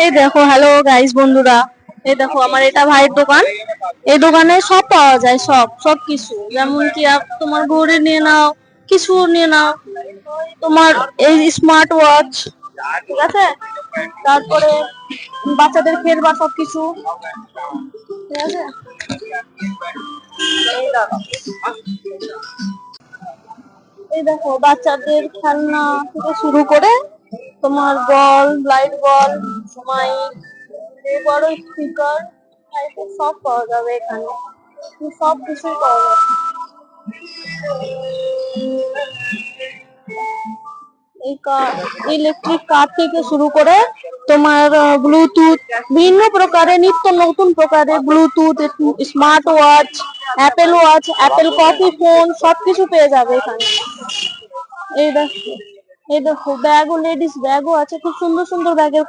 এই দেখো, hello guys বন্ধুরা, এই দেখো আমার এটা ভাইয়ের দোকান। এই দোকানে সব পাওয়া যায়, সব সব কিছু, যেমন কি তোমার ঘড়ি নিয়ে নাও, কিছু নিয়ে নাও, তোমার এই স্মার্ট ওয়াচ, ঠিক আছে, তারপরে বাচ্চাদের খেলবা সব কিছু, ঠিক আছে। এই দেখো, এই দেখো বাচ্চাদের খেলনা থেকে শুরু করে তোমার বল, লাইট বল, মাইক, বড় স্পিকার, সব পাওয়া যাবে এখানে, সব কিছুই পাওয়া যাবে। এই ইলেকট্রিক কার থেকে শুরু করে তোমার ব্লুটুথ, বিভিন্ন প্রকারের, নিত্য নতুন প্রকারের Bluetooth, smart watch, Apple copy phone, সবকিছু পেয়ে যাবে এখানে। এই দেখো, এই দেখো ব্যাগও, লেডিস ব্যাগও আছে, খুব সুন্দর সুন্দর ব্যাগের